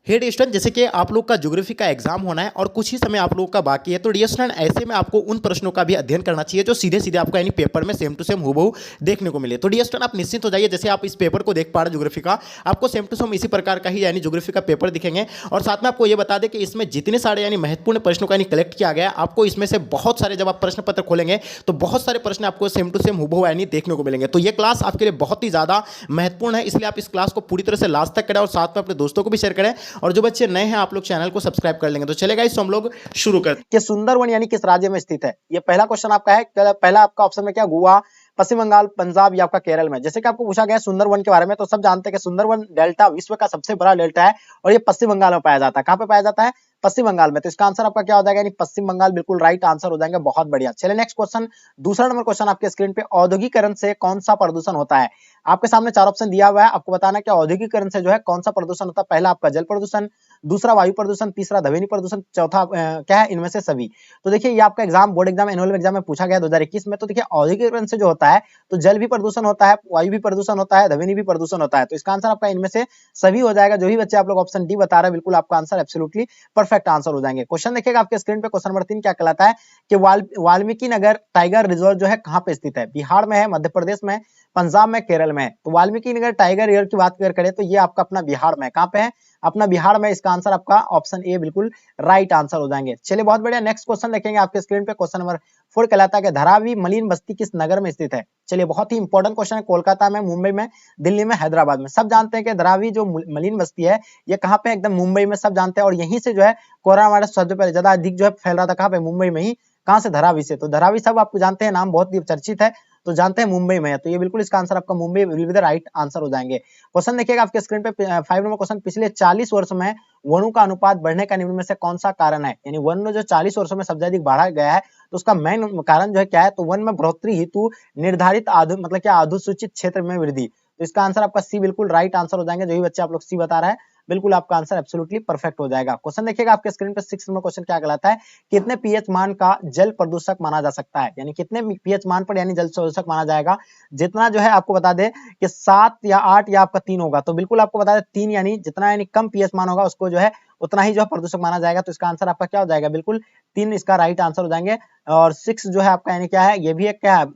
हे dear student, जैसे कि आप लोग का ज्योग्राफी का एग्जाम होना है और कुछ ही समय आप लोगों का बाकी है, तो डियर स्टूडेंट ऐसे में आपको उन प्रश्नों का भी अध्ययन करना चाहिए जो सीधे सीधे आपको यानी पेपर में सेम टू सेम हूबहू देखने को मिले। तो डियर स्टूडेंट आप निश्चिंत हो जाइए, जैसे आप इस पेपर को देख पा रहे हैं ज्योग्राफी का, आपको सेम टू सेम इसी प्रकार का ही यानी ज्योग्राफी का पेपर दिखेंगे। और साथ में आपको ये बता दें कि इसमें जितने सारे यानी महत्वपूर्ण प्रश्नों का यानी कलेक्ट किया गया है, आपको इसमें से बहुत सारे, जब आप प्रश्न पत्र खोलेंगे तो बहुत सारे प्रश्न आपको सेम टू सेम हूबहू यानी देखने को मिलेंगे। तो ये क्लास आपके लिए बहुत ही ज़्यादा महत्वपूर्ण है, इसलिए आप इस क्लास को पूरी तरह से लास्ट तक करें और साथ में अपने दोस्तों को भी शेयर करें। और जो बच्चे नए हैं आप लोग चैनल को सब्सक्राइब कर लेंगे। तो चलेगा, इसको हम लोग शुरू करते हैं। कि सुंदरवन यानी किस राज्य में स्थित है। ये पहला क्वेश्चन आपका है। पहला आपका ऑप्शन में क्या, गोवा, पश्चिम बंगाल, पंजाब या आपका केरल में। जैसे कि आपको पूछा गया है सुंदरवन के बारे में, तो सब जानते हैं कि सुंदरवन डेल्टा विश्व का सबसे बड़ा डेल्टा है और ये पश्चिम बंगाल में पाया जाता है। कहां पे पाया जाता है? पश्चिम बंगाल में। तो इसका आंसर आपका क्या हो जाएगा, यानी पश्चिम बंगाल बिल्कुल राइट आंसर हो जाएंगे। बहुत बढ़िया। चलिए नेक्स्ट क्वेश्चन, दूसरा नंबर क्वेश्चन आपके स्क्रीन पे, औद्योगिकरण से कौन सा प्रदूषण होता है। आपके सामने चार ऑप्शन दिया हुआ है, आपको बताना है कि औद्योगिकरण से जो है कौन सा प्रदूषण होता है। पहला आपका जल प्रदूषण, दूसरा वायु प्रदूषण, तीसरा ध्वनि प्रदूषण, चौथा क्या है, इनमें से सभी। तो देखिए ये आपका exam, board exam, annual exam में पूछा गया 2021 में। तो देखिए औद्योगिकरण से जो होता है तो जल भी प्रदूषण होता है, वायु भी प्रदूषण होता है, ध्वनि भी प्रदूषण होता है। तो इसका आंसर आपका इनमें से सभी हो जाएगा। जो भी बच्चे आप लोग ऑप्शन डी बता रहे हैं, बिल्कुल आपका आंसर एब्सोल्युटली परफेक्ट आंसर हो जाएंगे। क्वेश्चन देखिएगा आपके स्क्रीन पे, क्वेश्चन नंबर 3 क्या कहलाता है कि वाल्मीकि नगर टाइगर रिजर्व जो है कहां पे स्थित है। बिहार में है, मध्य प्रदेश में, पंजाब में, केरल में। तो वाल्मीकि नगर टाइगर रिजर्व की बात करें तो ये आपका अपना बिहार में, कहां पे है, अपना बिहार में। इसका आंसर आपका ऑप्शन ए बिल्कुल राइट आंसर हो जाएंगे। चलिए बहुत बढ़िया। नेक्स्ट क्वेश्चन देखेंगे आपके स्क्रीन पे, क्वेश्चन नंबर 4 कहलाता है कि धारावी मलिन बस्ती किस नगर में स्थित है। चलिए बहुत ही इंपॉर्टेंट क्वेश्चन है। कोलकाता में, मुंबई में, दिल्ली में, हैदराबाद में। सब जानते हैं कि धारावी जो मलिन बस्ती है ये कहां पे, एकदम मुंबई में, सब जानते हैं। और यहीं से जो है कोरोना वायरस सबसे पहले ज्यादा अधिक जो है फैल रहा था, कहां पे, मुंबई में ही। कहां से? धारावी से। तो धारावी सब आपको जानते हैं, नाम बहुत ही चर्चित है, तो जानते हैं मुंबई में है। तो ये बिल्कुल इसका आंसर आपका Mumbai will be the right answer हो जाएंगे। क्वेश्चन देखिएगा आपके स्क्रीन पे, 5 नंबर क्वेश्चन, पिछले 40 वर्ष में वनों का अनुपात बढ़ने का निम्न में से कौन सा कारण है। यानी वन जो 40 वर्षों में सबसे अधिक बढ़ा गया है, तो उसका मेन कारण जो है क्या है, तो वन में बढ़ोतरी हेतु निर्धारित मतलब क्या, अधिसूचित क्षेत्र में वृद्धि। तो इसका आंसर आपका सी बिल्कुल राइट आंसर हो जाएंगे। जो भी बच्चे आप लोग सी बता रहे हैं, बिल्कुल आपका आंसर एब्सोल्युटली परफेक्ट हो जाएगा। क्वेश्चन देखिएगा आपके स्क्रीन पे, 6 नंबर क्वेश्चन क्या कहलाता है, कितने पीएच मान का जल प्रदूषक माना जा सकता है। यानी कितने पीएच मान पर यानी जल प्रदूषक माना जाएगा। जितना जो है आपको बता दे कि 7 या 8 या आपका 3 होगा, तो बिल्कुल आपको बता दे 3, यानी जितना यानी कम पीएच मान होगा उसको जो है उतना ही जो है प्रदूषक माना जाएगा। तो इसका आंसर आपका क्या हो जाएगा, बिल्कुल 3 इसका राइट आंसर हो जाएंगे। और 6 जो है आपका यानी क्या है, ये भी एक क्या है,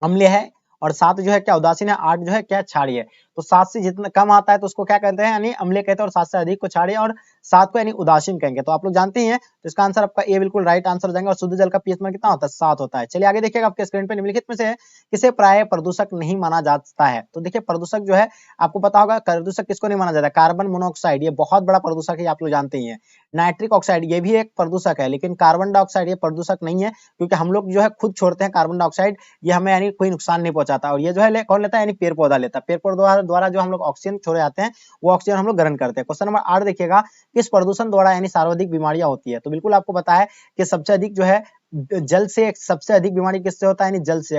अम्लीय है। और 7 जो है क्या, उदासीन है। 8 जो है क्या, क्षारीय है। तो 7 से जितना कम आता है तो उसको क्या कहते हैं, यानी अम्लीय कहते हैं। और 7 से अधिक को क्षारीय, और 7 को यानी उदासीन कहेंगे। तो आप लोग जानते ही हैं। तो इसका आंसर आपका ए बिल्कुल राइट आंसर हो जाएगा। और शुद्ध जल का पीएच मान कितना होता है, 7 होता है। चलिए आगे देखिएगा आपके स्क्रीन पे, निम्नलिखित में से किसे प्राय प्रदूषक नहीं माना जाता है। तो देखिए प्रदूषक जो है आपको पता होगा, प्रदूषक किसको नहीं माना जाता, कार्बन मोनोऑक्साइड, ये बहुत बड़ा प्रदूषक है, आप लोग जानते ही हैं। नाइट्रिक ऑक्साइड, ये भी एक प्रदूषक है, लेकिन कार्बन डाइऑक्साइड ये प्रदूषक नहीं है, क्योंकि हम लोग जो है खुद छोड़ते हैं कार्बन डाइऑक्साइड, ये हमें यानी कोई नुकसान नहीं पहुंचाता। और ये जो है कौन लेता है, यानी पेड़ पौधा लेता है। पेड़ पौधा द्वारा जो हम लोग ऑक्सीजन छोड़े जाते हैं, वो ऑक्सीजन हम लोग ग्रहण करते हैं। क्वेश्चन नंबर 8 देखिएगा, किस प्रदूषण द्वारा यानी सर्वाधिक बीमारियां होती है। तो बिल्कुल आपको पता है कि सबसे अधिक जो है जल से, सबसे अधिक बीमारी किससे होता है, यानी जल से।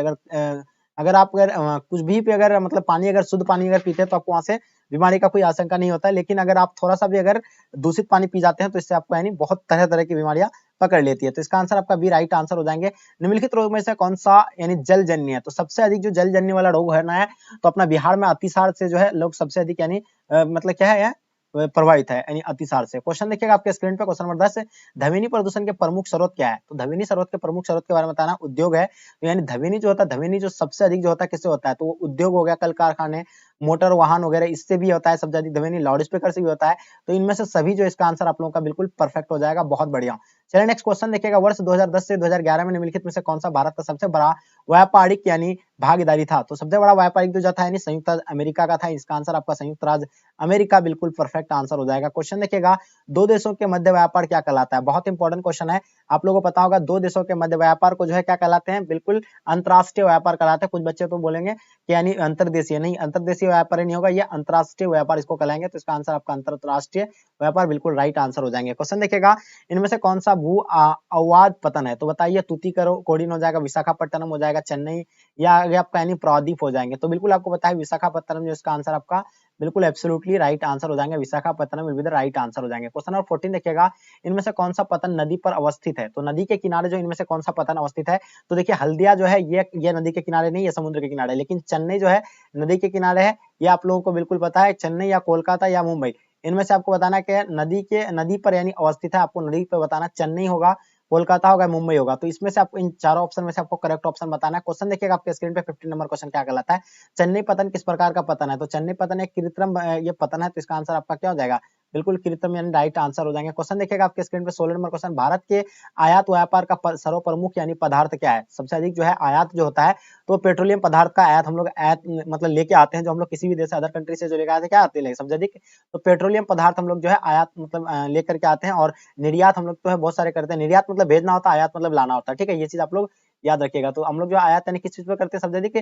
अगर आप कुछ भी पे अगर मतलब पानी, अगर शुद्ध पानी अगर पीते हैं तो आपको वहां से बीमारी का कोई आशंका नहीं होता है। लेकिन अगर आप थोड़ा सा भी अगर दूषित पानी पी जाते हैं तो इससे आपको यानी बहुत तरह तरह की बीमारियां पकड़ लेती है। तो इसका आंसर आपका बी राइट आंसर हो जाएंगे। निम्नलिखित रोग में से कौन सा यानी जलजन्य है। तो सबसे अधिक जो जलजन्य वाला रोग है ना, तो अपना बिहार में अतिसार से जो है लोग सबसे अधिक यानी मतलब क्या है, प्रभावित है, यानी अतिसार से। क्वेश्चन देखिएगा आपके स्क्रीन पे, क्वेश्चन नंबर 10, ध्वनि प्रदूषण के प्रमुख स्रोत क्या है। तो ध्वनि स्रोत के प्रमुख स्रोत के बारे में बताना, उद्योग है। तो यानी ध्वनि जो होता है, ध्वनि जो सबसे अधिक जो होता है किससे होता है, तो वो उद्योग हो गया, कल कारखाने, मोटर वाहन वगैरह, इससे भी होता है सबसे अधिक ध्वनि। लाउड स्पीकर से भी होता है। तो इनमें से सभी जो, इसका आंसर आप लोगों का बिल्कुल परफेक्ट हो जाएगा। बहुत बढ़िया। चलिए नेक्स्ट क्वेश्चन देखिएगा, वर्ष 2010 से 2011 में निम्नलिखित में से कौन सा भारत का सबसे बड़ा व्यापारिक यानी भागीदारी था। तो सबसे बड़ा व्यापारिक जो था यानी संयुक्त अमेरिका का था। इसका आंसर आपका संयुक्त राज्य अमेरिका बिल्कुल परफेक्ट आंसर हो जाएगा। क्वेश्चन देखिएगा, दो देशों के मध्य व्यापार क्या कहलाता है। बहुत इंपॉर्टेंट क्वेश्चन है, आप लोगों को पता होगा। दो देशों के मध्य व्यापार को जो है क्या कहलाते हैं, बिल्कुल अंतरराष्ट्रीय व्यापार कहलाते हैं। कुछ बच्चे तो बोलेंगे कि यानी अंतरदेशीय, नहीं, अंतरदेशीय व्यापार नहीं होगा, ये अंतरराष्ट्रीय व्यापार इसको कहलाएंगे। तो इसका आंसर आपका अंतरराष्ट्रीय व्यापार बिल्कुल राइट आंसर हो जाएंगे। क्वेश्चन देखिएगा, इनमें से कौन सा भू अववाद पतन है। तो बताइए, तूतीकोरिन हो जाएगा, विशाखापट्टनम हो जाएगा, चेन्नई, या आगे आपका यानी प्रायद्वीप हो जाएंगे। तो बिल्कुल आपको पता है विशाखापट्टनम, जो इसका आंसर आपका बिल्कुल एब्सोल्युटली राइट आंसर हो जाएंगे। Visakhapatnam will be the right answer हो जाएंगे। क्वेश्चन नंबर 14 देखिएगा, इनमें से कौन सा पतन नदी पर अवस्थित है। तो नदी के किनारे जो इनमें से कौन सा पतन अवस्थित है। तो देखिए हल्दिया जो है ये नदी के किनारे नहीं, ये समुद्र के किनारे, लेकिन चेन्नई जो है नदी के किनारे है। ये आप लोगों को बिल्कुल पता है, चेन्नई या कोलकाता या मुंबई, इनमें से आपको बताना है कि नदी पर यानी अवस्थित है, आपको नदी पे बताना है। चेन्नई होगा, कोलकाता होगा, मुंबई होगा। तो इसमें से आपको इन चारों ऑप्शन में से आपको करेक्ट ऑप्शन बताना है। क्वेश्चन देखिएगा आपके स्क्रीन पे 15 नंबर क्वेश्चन क्या कहलाता है, चेन्नई पतन किस प्रकार का पतन है। तो चेन्नई पतन एक कृत्रिम ये पतन है, तो इसका आंसर आपका क्या हो जाएगा, बिल्कुल कृत्रिम यानी राइट आंसर हो जाएंगे। क्वेश्चन देखिएगा आपके स्क्रीन पे 16 नंबर क्वेश्चन, भारत के आयात व्यापार का सर्वप्रमुख यानी पदार्थ क्या है। सबसे अधिक जो है आयात जो होता है, तो पेट्रोलियम पदार्थ का आयात हम लोग आयात मतलब लेके आते हैं, जो हम लोग किसी भी देश से अदर कंट्री से जो लेके आते हैं, क्या आते हैं सबसे अधिक, तो पेट्रोलियम पदार्थ हम लोग जो है आयात मतलब लेकर के आते हैं। और निर्यात हम लोग तो है बहुत सारे करते हैं। निर्यात मतलब भेजना होता है, आयात मतलब लाना होता है, ठीक है, ये चीज आप लोग याद रखिएगा। तो हम लोग जो आयात यानी किस चीज पे करते हैं सबसे अधिक,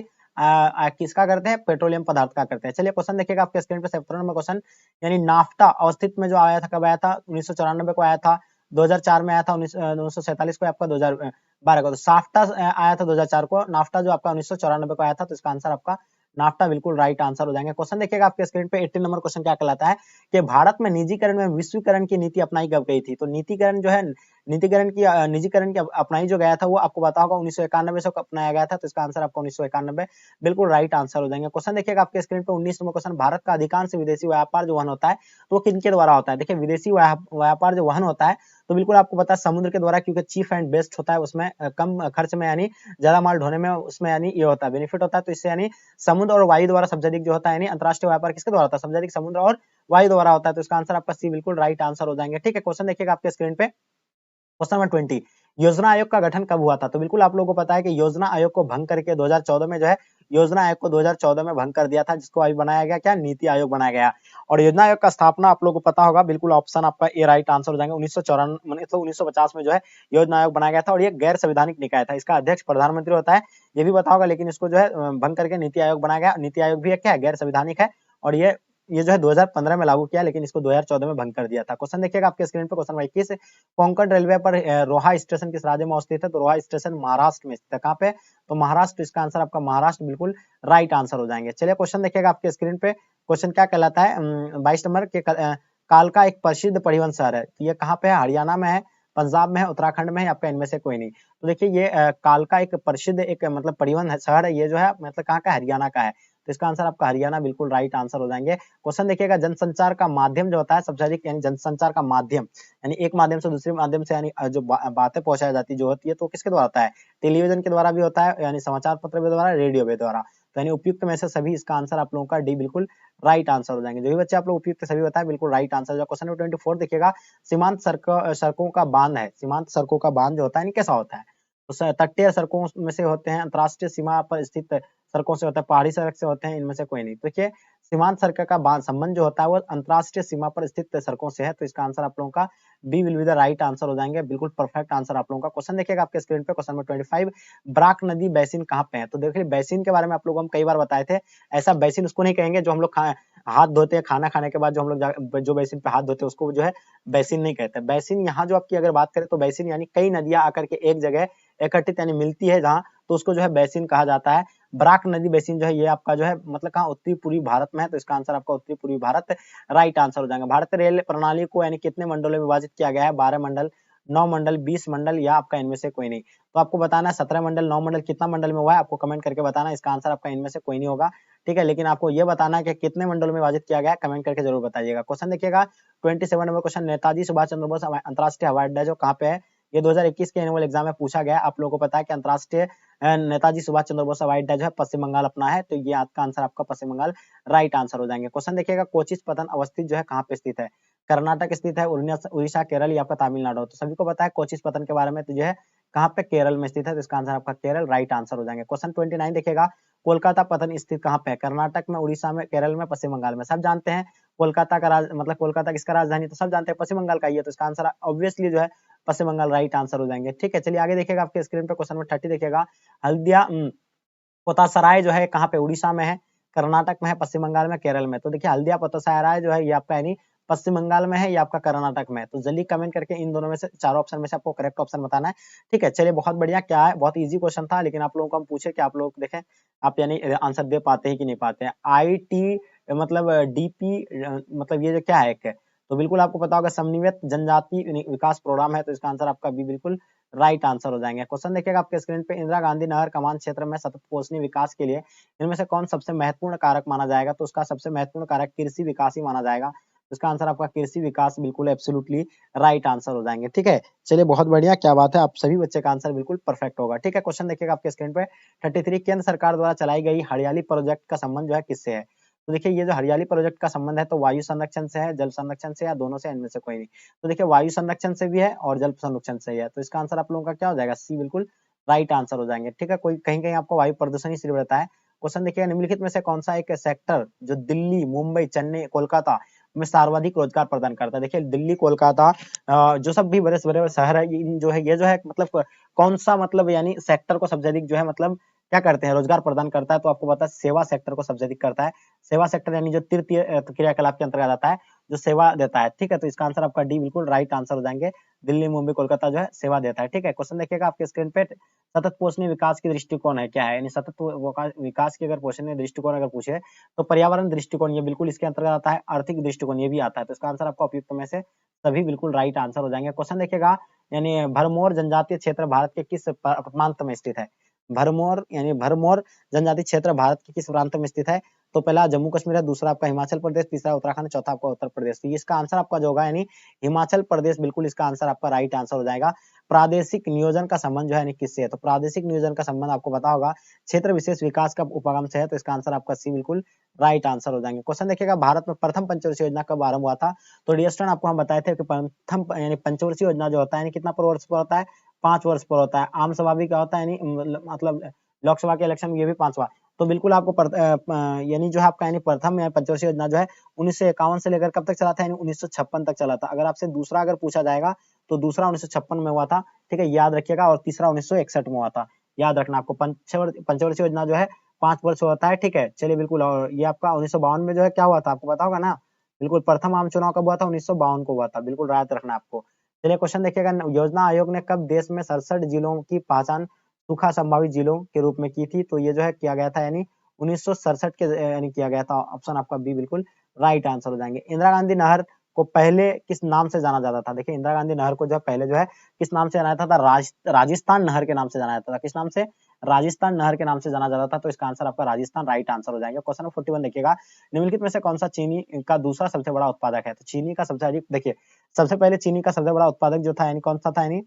किसका करते हैं, पेट्रोलियम पदार्थ का करते हैं। चलिए क्वेश्चन देखिएगा आपके स्क्रीन पे 17 नंबर क्वेश्चन, यानी नाफ्टा अवस्थित में जो आया था, कब आया था, 1994 को आया था, 2004 में आया था, 1947 को, आपका 2012 को। तो साफ्टा आया था 2004 को, नाफ्टा जो आपका 1994 को आया था। तो इसका आंसर आपका नाफ्टा बिल्कुल राइट आंसर हो जाएंगे। क्वेश्चन देखिएगा आपके स्क्रीन पे 18 नंबर क्वेश्चन क्या कहलाता है, कि भारत में निजीकरण में विश्वीकरण की नीति अपनाई कब गई थी। तो नीतिकरण जो है, निजीकरण की अपनाई जो गया था, वो आपको पता होगा 1991 से अपनाया गया था। तो इसका आंसर आपका 1991 बिल्कुल राइट आंसर हो जाएंगे। क्वेश्चन देखिएगा आपके स्क्रीन पे 19 नंबर क्वेश्चन, भारत का अधिकांश विदेशी व्यापार जो वहन होता है, तो वो किनके द्वारा होता है। देखिए विदेशी व्यापार जो वहन होता है, तो बिल्कुल आपको पता है समुद्र के द्वारा, क्योंकि चीप एंड बेस्ट होता है, उसमें कम खर्च में यानी ज्यादा माल ढोने में उसमें यानी ये होता है, बेनिफिट होता है। तो इससे यानी समुद्र और वायु द्वारा सबसे अधिक जो होता है, यानी अंतरराष्ट्रीय व्यापार किसके द्वारा होता है, सबसे अधिक समुद्र और वायु द्वारा होता है। तो इसका आंसर आपका सी बिल्कुल राइट आंसर हो जाएंगे। ठीक है, क्वेश्चन देखिएगा आपके स्क्रीन पे क्वेश्चन नंबर 20, योजना आयोग का गठन कब हुआ था। तो बिल्कुल आप लोगों को पता है कि योजना आयोग को भंग करके 2014 में जो है, योजना आयोग को 2014 में भंग कर दिया था, जिसको अभी बनाया गया क्या, नीति आयोग बनाया गया। और योजना आयोग का स्थापना आप लोगों को पता होगा, बिल्कुल ऑप्शन आपका ए राइट आंसर हो जाएंगे। 1994 मतलब 1950 में जो है योजना आयोग बनाया गया था, और ये गैर संवैधानिक निकाय था। इसका अध्यक्ष प्रधानमंत्री होता है, ये भी पता होगा, लेकिन इसको जो है भंग करके नीति आयोग बनाया गया। नीति आयोग भी क्या है, गैर संवैधानिक है। और ये जो है 2015 में लागू किया, लेकिन इसको 2014 में भंग कर दिया था। क्वेश्चन देखिएगा आपके स्क्रीन पे क्वेश्चन नंबर 21, कोंकण रेलवे पर रोहा स्टेशन किस राज्य में अवस्थित है। तो रोहा स्टेशन महाराष्ट्र में स्थित है। कहाँ पे, तो महाराष्ट्र। इसका आंसर आपका महाराष्ट्र बिल्कुल राइट आंसर हो जाएंगे। चलिए क्वेश्चन देखिएगा आपके स्क्रीन पे, क्वेश्चन क्या कहलाता है, 22 नंबर के, कालका एक प्रसिद्ध परिवहन शहर है, तो ये कहाँ पे है, हरियाणा में है, पंजाब में है, उत्तराखंड में है, आपका इनमें से कोई नहीं। तो देखिए ये कालका एक प्रसिद्ध एक मतलब परिवहन शहर है, ये जो है मतलब कहाँ का, हरियाणा का है। तो इसका आंसर आपका हरियाणा बिल्कुल राइट आंसर हो जाएंगे। क्वेश्चन देखिएगा, जनसंचार का माध्यम जो होता है सबसे अधिक, यानी जनसंचार का माध्यम यानी एक माध्यम से दूसरे माध्यम से यानी जो बातें पहुंचाई जाती जो होती है, तो किसके द्वारा होता है, टेलीविजन के द्वारा भी होता है, यानी समाचार पत्र के द्वारा, रेडियो के द्वारा। तो यानी उपयुक्त में से सभी, इसका आंसर आप लोगों का डी बिल्कुल राइट आंसर हो जाएंगे। जो भी बच्चे आप लोग उपयुक्त सभी बताए बिल्कुल राइट आंसर। क्वेश्चन नंबर 24 देखिएगा, सीमांत सड़कों का बांध है, सीमांत सड़कों का बांध जो होता है कैसा होता है। तो तटीय सड़कों में से होते हैं, अंतरराष्ट्रीय सीमा पर स्थित सड़कों से होता है, पहाड़ी सड़क से होते हैं, इनमें से कोई नहीं। तो देखिए सीमांत सड़क का बांध संबंध जो होता है वो अंतरराष्ट्रीय सीमा पर स्थित सड़कों से है। तो इसका आंसर आप लोगों का B will be the right answer हो जाएंगे, बिल्कुल परफेक्ट आंसर आप लोगों का। क्वेश्चन देखिएगा आपके स्क्रीन पे क्वेश्चन नंबर 25, ब्राक नदी बैसिन कहाँ पे है। तो देखिए बैसिन के बारे में आप लोगों को हम कई बार बताए थे। ऐसा बैसिन उसको नहीं कहेंगे जो हम लोग हाथ धोते हैं, खाना खाने के बाद जो हम लोग जो बैसिन पे हाथ धोते हैं उसको जो है बैसिन नहीं कहते। बैसिन यहाँ जो आपकी अगर बात करें तो बैसिन यानी कई नदियां आकर के एक जगह एकत्रित यानी मिलती है जहाँ, तो उसको जो है बैसिन कहा जाता है। ब्राक नदी बैसिन जो है ये आपका जो है मतलब कहाँ, उत्तरी पूर्वी भारत में है। तो इसका आंसर आपका उत्तरी पूर्वी भारत राइट आंसर हो जाएगा। भारतीय रेल प्रणाली को यानी कितने मंडलों में विभाजित किया गया है, 12 मंडल, 9 मंडल, 20 मंडल, या आपका इनमें से कोई नहीं। तो आपको बताना है 17 मंडल, 9 मंडल, कितना मंडल में हुआ है आपको कमेंट करके बताना। इसका आंसर आपका इनमें से कोई नहीं होगा, ठीक है, लेकिन आपको ये बताना है कि कितने मंडलों में विभाजित किया गया है, कमेंट करके जरूर बताइएगा। क्वेश्चन देखिएगा 27 नंबर क्वेश्चन, नेताजी सुभाष चंद्र बोस अंतरराष्ट्रीय हवाई अड्डा जो कहाँ पे है। ये 2021 के एनुअल एग्जाम में पूछा गया। आप लोगों को पता है कि अंतरराष्ट्रीय नेताजी सुभाष चंद्र बोस हवाई अड्डा जो है पश्चिम बंगाल अपना है। तो ये आपका आंसर आपका पश्चिम बंगाल राइट आंसर हो जाएंगे। क्वेश्चन देखिएगा, कोचिस पतन अवस्थित जो है कहाँ पे स्थित है, कर्नाटक स्थित है, उड़ीसा, केरल, या आपका तमिलनाडु। तो सभी को पता है कोचिस पतन के बारे में, तो जो है कहाँ पे, केरल में स्थित है। तो इसका आंसर आपका केरल राइट आंसर हो जाएंगे। क्वेश्चन 29 देखिएगा, कोलकाता पतन स्थित कहाँ पे है, कर्नाटक में, उड़ीसा में, केरल में, पश्चिम बंगाल में। सब जानते हैं कोलकाता का मतलब कोलकाता किसका राजधानी, तो सब जानते हैं पश्चिम बंगाल का ही है। तो इसका आंसर ऑब्वियसली जो है पश्चिम बंगाल राइट आंसर हो जाएंगे। ठीक है, चलिए आगे देखिएगा आपके स्क्रीन पे क्वेश्चन नंबर 30 देखिएगा, हल्दिया पोतासराय जो है कहाँ पे, उड़ीसा में है, कर्नाटक में है, पश्चिम बंगाल में, केरल में। तो देखिए हल्दिया पोतासराय जो है ये आपका यानी पश्चिम बंगाल में है, या आपका कर्नाटक में है। तो जल्दी कमेंट करके इन दोनों में से, चारों ऑप्शन में से आपको करेक्ट ऑप्शन बताना है। ठीक है, चलिए बहुत बढ़िया, क्या है बहुत इजी क्वेश्चन था, लेकिन आप लोगों को हम पूछे कि आप लोग देखें आप यानी आंसर दे पाते हैं कि नहीं पाते हैं। IT मतलब DP मतलब ये जो क्या है एक, तो बिल्कुल आपको पता होगा समन्वित जनजाति विकास प्रोग्राम है। तो इसका आंसर आपका भी बिल्कुल राइट आंसर हो जाएंगे। क्वेश्चन देखिएगा आपके स्क्रीन पे, इंदिरा गांधी नहर कमान क्षेत्र में सतत पोषणीय विकास के लिए इनमें से कौन सबसे महत्वपूर्ण कारक माना जाएगा। तो उसका सबसे महत्वपूर्ण कारक कृषि विकास ही माना जाएगा। इसका आंसर आपका कृषि विकास बिल्कुल एब्सोल्युटली राइट आंसर हो जाएंगे। ठीक है, चलिए बहुत बढ़िया, क्या बात है, आप सभी बच्चे का आंसर बिल्कुल परफेक्ट होगा। ठीक है, क्वेश्चन देखिएगा आपके स्क्रीन पे 33, केंद्र सरकार द्वारा चलाई गई हरियाली प्रोजेक्ट का संबंध जो है किससे है? तो देखिए ये जो हरियाली प्रोजेक्ट का संबंध है तो वायु संरक्षण से है, जल संरक्षण से, या दोनों से, इनमें से कोई नहीं। तो देखिए वायु संरक्षण से भी है और जल संरक्षण से ही है, तो इसका आंसर आप लोगों का क्या हो जाएगा? सी बिल्कुल राइट आंसर हो जाएंगे। ठीक है, कोई कहीं कहीं आपको वायु प्रदूषण ही सिर्फ रहता है। क्वेश्चन देखिए, निम्नलिखित में से कौन सा एक सेक्टर जो दिल्ली, मुंबई, चेन्नई, कोलकाता में सर्वाधिक रोजगार प्रदान करता है? देखिए दिल्ली, कोलकाता, जो सब भी बड़े बड़े शहर है, जो है ये जो है मतलब कौन सा मतलब यानी सेक्टर को सबसे अधिक जो है मतलब क्या करते हैं, रोजगार प्रदान करता है? तो आपको पता है सेवा सेक्टर को सबसे अधिक करता है। सेवा सेक्टर यानी जो तृतीय क्रियाकलाप के अंतर्गत आता है, जो सेवा देता है। ठीक है, तो इसका आंसर आपका डी बिल्कुल राइट आंसर हो जाएंगे। दिल्ली, मुंबई, कोलकाता जो है सेवा देता है। ठीक है, क्वेश्चन देखिएगा आपके स्क्रीन पे, सतत पोषणीय विकास की दृष्टिकोण है क्या है? यानी सतत विकास की अगर पोषणीय दृष्टिकोण अगर पूछे तो पर्यावरण दृष्टिकोण ये बिल्कुल इसके अंतर्गत आता है, आर्थिक दृष्टिकोण ये भी आता है। तो इसका आंसर आपका उपयुक्त में से सभी बिल्कुल राइट आंसर हो जाएंगे। क्वेश्चन देखिएगा, यानी भरमौर जनजातीय क्षेत्र भारत के किस प्रांत में स्थित है? भरमौर यानी भरमौर जनजातीय क्षेत्र भारत के किस प्रांत में स्थित है? तो पहला जम्मू कश्मीर है, दूसरा आपका हिमाचल प्रदेश, तीसरा उत्तराखंड, चौथा आपका उत्तर प्रदेश। तो इसका आंसर आपका जो होगा यानी हिमाचल प्रदेश बिल्कुल इसका आंसर आपका राइट आंसर हो जाएगा। प्रादेशिक नियोजन का संबंध जो है यानी किससे है? तो प्रादेशिक नियोजन का संबंध आपको पता होगा क्षेत्र विशेष विकास का उपगम से है, तो इसका आंसर आपका सी बिल्कुल राइट आंसर हो जाएंगे। क्वेश्चन देखिएगा, भारत में प्रथम पंचवर्षीय योजना कब आरंभ हुआ था? तो डियर स्टूडेंट आपको हम बताए थे कि प्रथम यानी पंचवर्षीय योजना जो होता है यानी कितना पर वर्ष पर होता है? 5 वर्ष पर होता है। आम सभा भी क्या होता है यानी मतलब लोकसभा के इलेक्शन में ये भी 5वां। तो बिल्कुल आपको यानी जो है आपका यानी प्रथम पंचवर्षीय योजना जो है 1951 से लेकर कब तक चला था? यानी 1956 तक चला था। अगर आपसे दूसरा अगर पूछा जाएगा तो दूसरा 1956 में हुआ था। ठीक है, याद रखिएगा, और तीसरा 1961 में हुआ था। याद रखना आपको, पंचवर्षीय योजना जो है 5 वर्ष होता है। ठीक है, चलिए बिल्कुल, और ये आपका 1952 में जो है क्या हुआ था आपको पता होगा ना? बिल्कुल प्रथम आम चुनाव कब हुआ था? 1952 को हुआ था। बिल्कुल याद रखना आपको। चलिए क्वेश्चन देखिएगा, योजना आयोग ने कब देश में 67 जिलों की पहचान सूखा संभावित जिलों के रूप में की थी? तो ये जो है किया गया था यानी 1967 के यानी किया गया था। ऑप्शन आपका बी बिल्कुल राइट आंसर हो जाएंगे। इंदिरा गांधी नहर को पहले किस नाम से जाना जाता था? देखिए इंदिरा गांधी नहर को जो पहले जो है किस नाम से जाना जाता था? राजस्थान नहर के नाम से जाना जाता था। किस नाम से? राजस्थान नहर के नाम से जाना जाता था। तो इसका आंसर आपका राजस्थान राइट आंसर हो जाएगा। क्वेश्चन 41 देखिएगा, निम्नलिखित में से कौन सा चीनी का दूसरा सबसे बड़ा उत्पादक है? तो चीनी का सबसे अधिक, देखिए सबसे पहले चीनी का सबसे बड़ा उत्पादक जो था यानी कौन सा था? यानी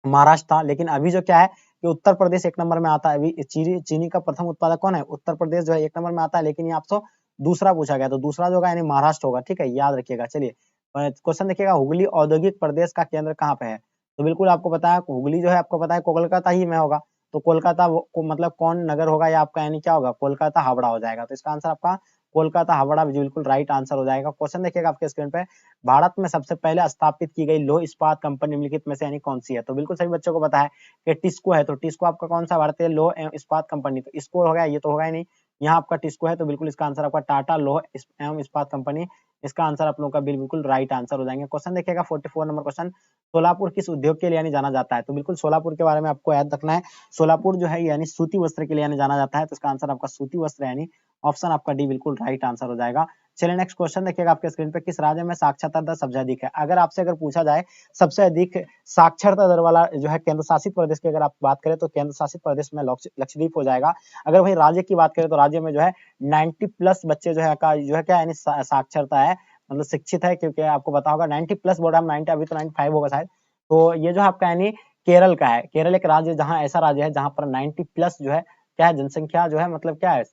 महाराष्ट्र था। लेकिन अभी जो क्या है कि उत्तर प्रदेश 1 नंबर में आता है। अभी चीनी का प्रथम उत्पादक कौन है? उत्तर प्रदेश जो है 1 नंबर में आता है, लेकिन ये आपसे दूसरा पूछा गया, तो दूसरा जो होगा यानी महाराष्ट्र होगा। ठीक है, याद रखिएगा। चलिए क्वेश्चन देखिएगा, हुगली औद्योगिक प्रदेश का केंद्र कहाँ पे है? तो बिल्कुल आपको पता है हुगली जो है आपको पता है कोलकाता ही में होगा। तो कोलकाता को मतलब कौन नगर होगा या आपका यानी क्या होगा? कोलकाता हावड़ा हो जाएगा। तो इसका आंसर आपका कोलकाता हावड़ा बिल्कुल राइट आंसर हो जाएगा। क्वेश्चन देखिएगा आपके स्क्रीन पे, भारत में सबसे पहले स्थापित की गई लौह इस्पात कंपनी निम्नलिखित में से यानी कौन सी है? तो बिल्कुल सभी बच्चों को पता है कि टिस्को है। तो टिस्को आपका कौन सा भारतीय लौह एवं इस्पात कंपनी? तो इसको हो गया, ये तो होगा ही नहीं। यहाँ आपका टिस्को है, तो बिल्कुल इसका आंसर आपका टाटा लौह एवं इस्पात कंपनी, इसका आंसर आप लोगों का बिल्कुल राइट आंसर हो जाएंगे। क्वेश्चन देखिएगा 44 नंबर क्वेश्चन, सोलापुर किस उद्योग के लिए यानी जाना जाता है? तो बिल्कुल सोलापुर के बारे में आपको याद रखना है। सोलापुर जो है यानी सूती वस्त्र के लिए यानी जाना जाता है। तो इसका आंसर आपका सूती वस्त्र यानी ऑप्शन आपका डी बिल्कुल राइट आंसर हो जाएगा। चलिए नेक्स्ट क्वेश्चन देखिएगा आपके स्क्रीन पे, किस राज्य में साक्षरता दर सबसे अधिक है? अगर आपसे अगर पूछा जाए सबसे अधिक साक्षरता दर वाला जो है केंद्र शासित प्रदेश की अगर आप बात करें तो केंद्र शासित प्रदेश में लक्षद्वीप हो जाएगा। अगर वही राज्य की बात करें तो राज्य में जो है 90 प्लस बच्चे जो है का जो है क्या यानी साक्षरता है, मतलब शिक्षित है। क्योंकि आपको पता होगा 90 प्लस बोर्ड हम 90, अभी तो 95 होगा शायद। तो ये जो आपका यानी केरल का है। केरल एक राज्य जहाँ ऐसा राज्य है जहाँ पर 90 प्लस जो है क्या है जनसंख्या जो है मतलब क्या है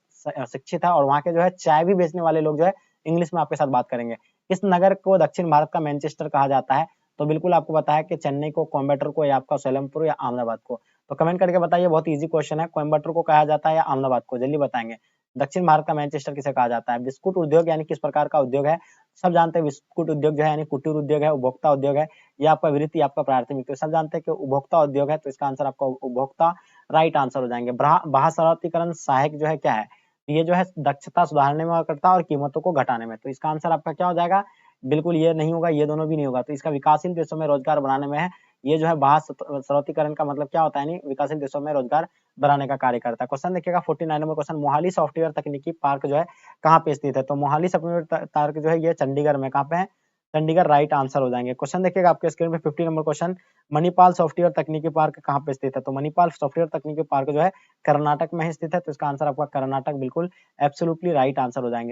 शिक्षित है। और वहाँ के जो है चाय भी बेचने वाले लोग जो है इंग्लिश में आपके साथ बात करेंगे। इस नगर को दक्षिण भारत का मैनचेस्टर कहा जाता है? तो बिल्कुल आपको पता है कि चेन्नई को, कोयम्बटूर को, या आपका सोलमपुर या अहमदाबाद को। तो कमेंट करके बताइए, बहुत इजी क्वेश्चन है। कोयम्बटूर को कहा जाता है या अहमदाबाद को? जल्दी बताएंगे। दक्षिण भारत का मैनचेस्टर किसे कहा जाता है? बिस्कुट उद्योग यानी किस प्रकार का उद्योग है? सब जानते हैं बिस्कुट उद्योग जो है यानी कुटीर उद्योग है, उपभोक्ता उद्योग है, या आपका वृत्ति आपका प्राथमिक। तो सब जानते हैं कि उपभोक्ता उद्योग है। तो इसका आंसर आपका उपभोक्ता राइट आंसर हो जाएंगे। बाह्य सहायक जो है क्या है? ये जो है दक्षता सुधारने में करता है और कीमतों को घटाने में। तो इसका आंसर आपका क्या हो जाएगा? बिल्कुल ये नहीं होगा, ये दोनों भी नहीं होगा। तो इसका विकासशील देशों में रोजगार बढ़ाने में है। ये जो है बाह्य स्रोतीकरण का मतलब क्या होता है? विकासशील देशों में रोजगार बढ़ाने का कार्य करता है। क्वेश्चन देखिएगा 49 नंबर क्वेश्चन, मोहाली सॉफ्टवेयर तकनीकी पार्क जो है कहाँ पे स्थित है? तो मोहाली सॉफ्टवेयर पार्क जो है ये चंडीगढ़ में। कहाँ पे है? चंडीगढ़ राइट आंसर हो जाएंगे। क्वेश्चन देखिएगा आपके स्क्रीन पे 50 नंबर क्वेश्चन, मणिपाल सॉफ्टवेयर तकनीकी पार्क कहाँ पे स्थित है? तो मणिपाल सॉफ्टवेयर तकनीकी पार्क जो है कर्नाटक में स्थित है। तो इसका आंसर आपका कर्नाटक बिल्कुल एब्सोल्युटली राइट आंसर हो जाएंगे।